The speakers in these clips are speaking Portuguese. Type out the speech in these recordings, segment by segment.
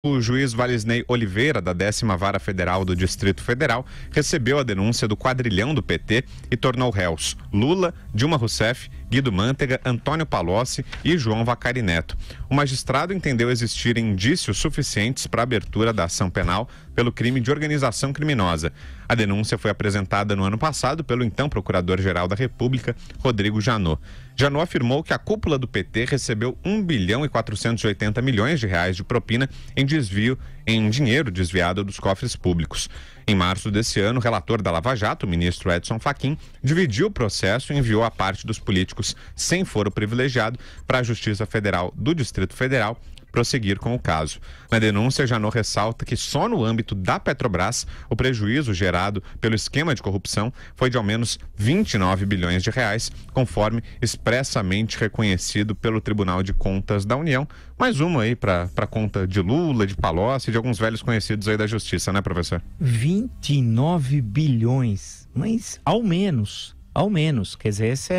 O juiz Valisney Oliveira, da 10ª Vara Federal do Distrito Federal, recebeu a denúncia do quadrilhão do PT e tornou réus Lula, Dilma Rousseff, Guido Mantega, Antônio Palocci e João Vacari Neto. O magistrado entendeu existirem indícios suficientes para a abertura da ação penal pelo crime de organização criminosa. A denúncia foi apresentada no ano passado pelo então Procurador-Geral da República, Rodrigo Janot. Janot afirmou que a cúpula do PT recebeu 1 bilhão e 480 milhões de reais de propina em dinheiro desviado dos cofres públicos. Em março desse ano, o relator da Lava Jato, o ministro Edson Fachin, dividiu o processo e enviou a parte dos políticos sem foro privilegiado para a Justiça Federal do Distrito Federal prosseguir com o caso. Na denúncia, Janot ressalta que só no âmbito da Petrobras, o prejuízo gerado pelo esquema de corrupção foi de ao menos 29 bilhões de reais, conforme expressamente reconhecido pelo Tribunal de Contas da União. Mais uma aí para conta de Lula, de Palocci e de alguns velhos conhecidos aí da Justiça, né, professor? 29 bilhões, mas ao menos, quer dizer, esse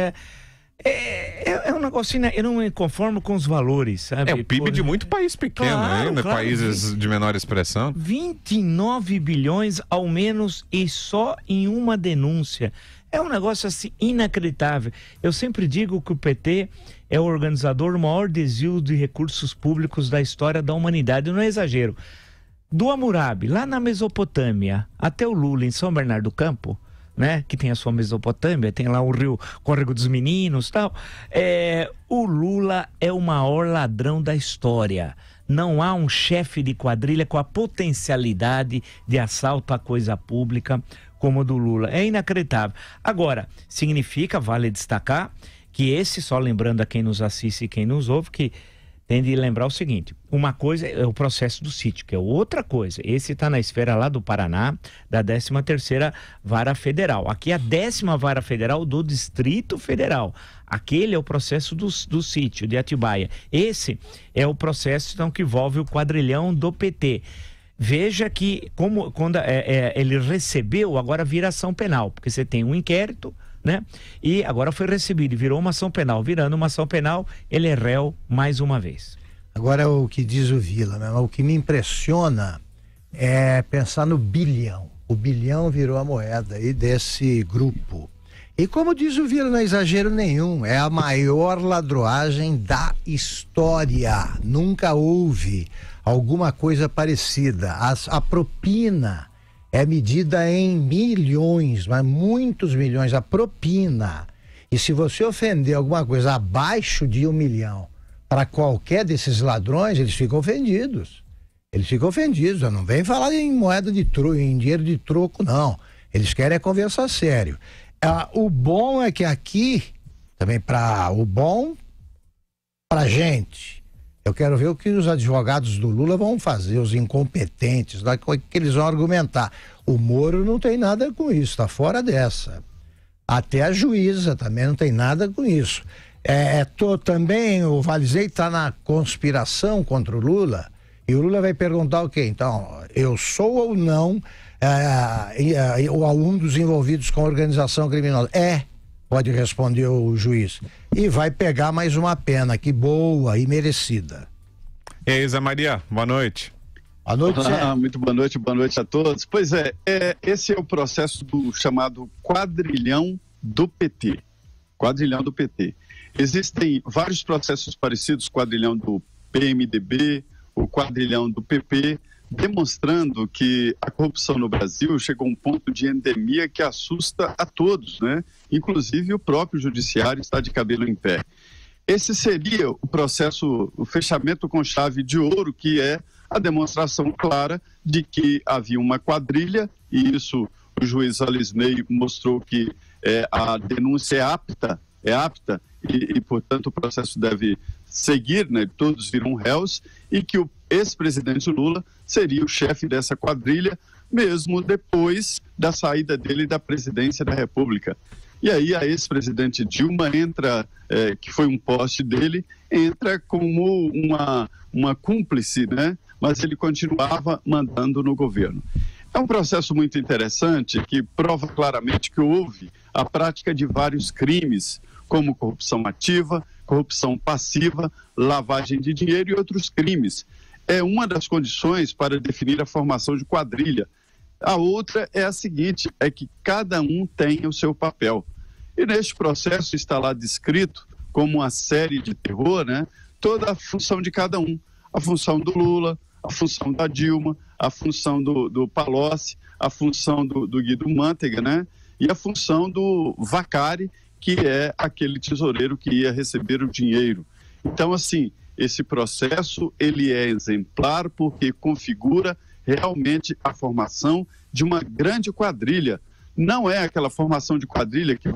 é um negócio, eu não me conformo com os valores, sabe? É o PIB de muito país pequeno, ainda, países de menor expressão. 29 bilhões ao menos e só em uma denúncia. É um negócio assim inacreditável. Eu sempre digo que o PT é o organizador do maior desvio de recursos públicos da história da humanidade, não é exagero. Do Hammurabi, lá na Mesopotâmia, até o Lula em São Bernardo do Campo, né, que tem a sua Mesopotâmia, tem lá o rio Córrego dos Meninos e tal. O Lula é o maior ladrão da história. Não há um chefe de quadrilha com a potencialidade de assalto à coisa pública como o do Lula. É inacreditável. Agora, significa, vale destacar, que esse, só lembrando a quem nos assiste e quem nos ouve, que tem de lembrar o seguinte: uma coisa é o processo do sítio, que é outra coisa. Esse está na esfera lá do Paraná, da 13ª Vara Federal. Aqui é a 10ª Vara Federal do Distrito Federal. Aquele é o processo do sítio de Atibaia. Esse é o processo, então, que envolve o quadrilhão do PT. Veja que quando ele recebeu, agora vira ação penal, porque você tem um inquérito, né? E agora foi recebido e virou uma ação penal. Virando uma ação penal, ele é réu mais uma vez. Agora, o que diz o Vila, né? O que me impressiona é pensar no bilhão. O bilhão virou a moeda aí desse grupo. E como diz o Vila, não é exagero nenhum, é a maior ladroagem da história. Nunca houve alguma coisa parecida. A propina é medida em milhões, mas muitos milhões, a propina. E se você ofender alguma coisa abaixo de 1 milhão para qualquer desses ladrões, eles ficam ofendidos. Não vem falar em moeda de troco, em dinheiro de troco, não. Eles querem conversar sério. O bom é que aqui, também pra gente, eu quero ver o que os advogados do Lula vão fazer, os incompetentes, lá, que eles vão argumentar. O Moro não tem nada com isso, está fora dessa. Até a juíza também não tem nada com isso. Também o Valisney está na conspiração contra o Lula, e o Lula vai perguntar o quê? Então, eu sou ou não um dos envolvidos com a organização criminosa? Pode responder o juiz. E vai pegar mais uma pena, que boa e merecida. E aí, Zé Maria, boa noite. Boa noite, Zé. Muito boa noite a todos. Pois esse é o processo do chamado quadrilhão do PT. Quadrilhão do PT. Existem vários processos parecidos, quadrilhão do PMDB, o quadrilhão do PP, demonstrando que a corrupção no Brasil chegou a um ponto de endemia que assusta a todos, né? Inclusive o próprio judiciário está de cabelo em pé. Esse seria o processo, o fechamento com chave de ouro, que é a demonstração clara de que havia uma quadrilha, e isso o juiz Valisney mostrou que a denúncia é apta e, portanto, o processo deve seguir, né? Todos viram réus, e que o ex-presidente Lula seria o chefe dessa quadrilha, mesmo depois da saída dele da presidência da República. E aí a ex-presidente Dilma entra, que foi um poste dele, entra como uma cúmplice, né? Mas ele continuava mandando no governo. É um processo muito interessante que prova claramente que houve a prática de vários crimes, como corrupção ativa, corrupção passiva, lavagem de dinheiro e outros crimes. é uma das condições para definir a formação de quadrilha. A outra é a seguinte, é que cada um tenha o seu papel. E neste processo está lá descrito, como uma série de terror, né, toda a função de cada um. A função do Lula, a função da Dilma, a função do Palocci, a função do Guido Mantega, né, e a função do Vacari, que é aquele tesoureiro que ia receber o dinheiro. Então, assim, esse processo ele é exemplar porque configura realmente a formação de uma grande quadrilha. Não é aquela formação de quadrilha que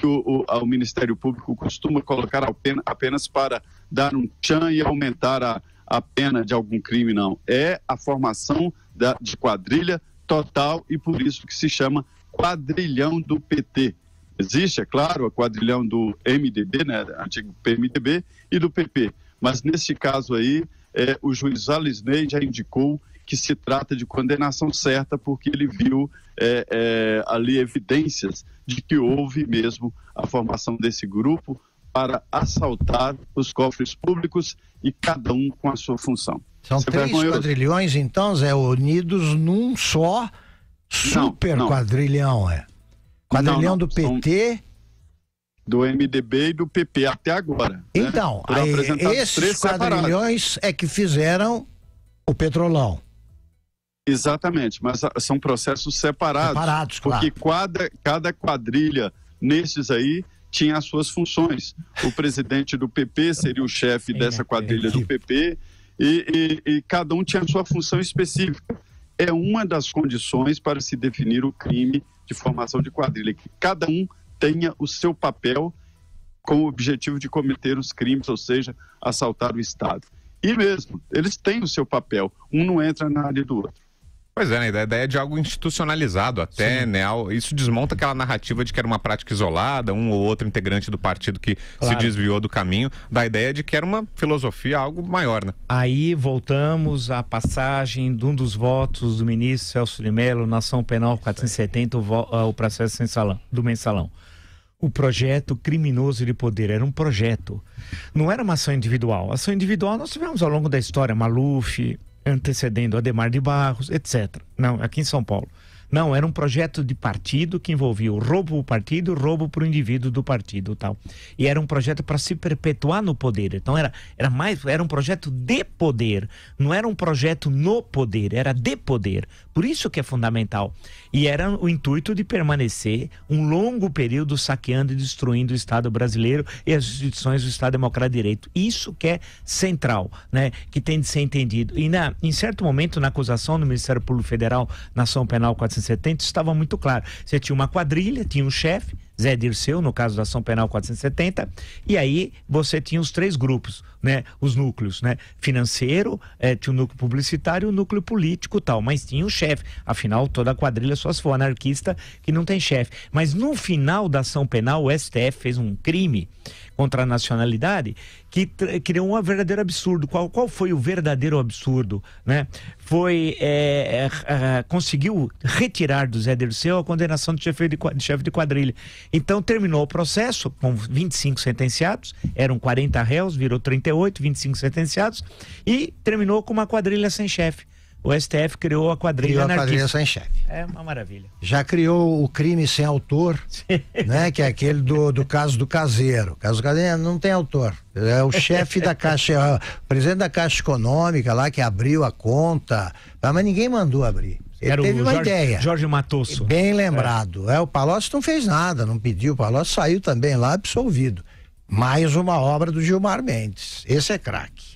o Ministério Público costuma colocar apenas para dar um tchan e aumentar a pena de algum crime, não. É a formação de quadrilha total e por isso que se chama quadrilhão do PT. Existe, é claro, a quadrilhão do MDB, né, antigo PMDB, e do PP. Mas nesse caso aí, o juiz Alisney já indicou que se trata de condenação certa, porque ele viu ali evidências de que houve mesmo a formação desse grupo para assaltar os cofres públicos e cada um com a sua função. São 3 quadrilhões, então, Zé, unidos num só super quadrilhão, Quadrilhão do PT... Do MDB e do PP até agora. Então, né? Esses quadrilhões é que fizeram o Petrolão. Exatamente, mas são processos separados. Porque cada quadrilha nesses aí tinha as suas funções. O presidente do PP seria o chefe dessa quadrilha do PP e cada um tinha a sua função específica. É uma das condições para se definir o crime de formação de quadrilha, que cada um tenha o seu papel com o objetivo de cometer os crimes, ou seja, assaltar o Estado. E mesmo, eles têm o seu papel, um não entra na área do outro. Pois é, né? A ideia de algo institucionalizado até, né? Isso desmonta aquela narrativa de que era uma prática isolada, um ou outro integrante do partido que se desviou do caminho, da ideia de que era uma filosofia, algo maior, né? Aí voltamos à passagem de um dos votos do ministro Celso de Mello na ação penal 470, o processo do mensalão. O projeto criminoso de poder era um projeto, não era uma ação individual. Ação individual nós tivemos ao longo da história, Maluf, antecedendo Adhemar de Barros, etc. Não, aqui em São Paulo. Não, era um projeto de partido que envolvia o roubo ao partido e o roubo para o indivíduo do partido, tal. E era um projeto para se perpetuar no poder. Então era um projeto de poder, não era um projeto no poder, era de poder. Por isso que é fundamental. E era o intuito de permanecer um longo período saqueando e destruindo o Estado brasileiro e as instituições do Estado Democrático de Direito. Isso que é central, né? Que tem de ser entendido. E em certo momento, na acusação do Ministério Público Federal, na ação penal 470, estava muito claro. Você tinha uma quadrilha, tinha um chefe, Zé Dirceu, no caso da ação penal 470, e aí você tinha os 3 grupos, né? Os núcleos, né? Financeiro, tinha o núcleo publicitário e o núcleo político, tal, mas tinha um chefe. Afinal, toda a quadrilha só se for anarquista que não tem chefe. Mas no final da ação penal, o STF fez um crime contra a nacionalidade que criou um verdadeiro absurdo. Qual foi o verdadeiro absurdo, né? Foi conseguiu retirar do Zé Dirceu a condenação de chefe de quadrilha. Então terminou o processo com 25 sentenciados, eram 40 réus, virou 38, 25 sentenciados, e terminou com uma quadrilha sem chefe. O STF criou a quadrilha anarquista. Quadrilha sem chefe. É uma maravilha. Já criou o crime sem autor, né? Que é aquele do caso do Caseiro. O caso do Caseiro não tem autor. É o chefe da Caixa, o presidente da Caixa Econômica lá que abriu a conta, mas ninguém mandou abrir. Ele teve uma ideia. Jorge Matosso. Bem lembrado. O Palocci não fez nada, não pediu. O Palocci saiu também lá absolvido. Mais uma obra do Gilmar Mendes. Esse é craque.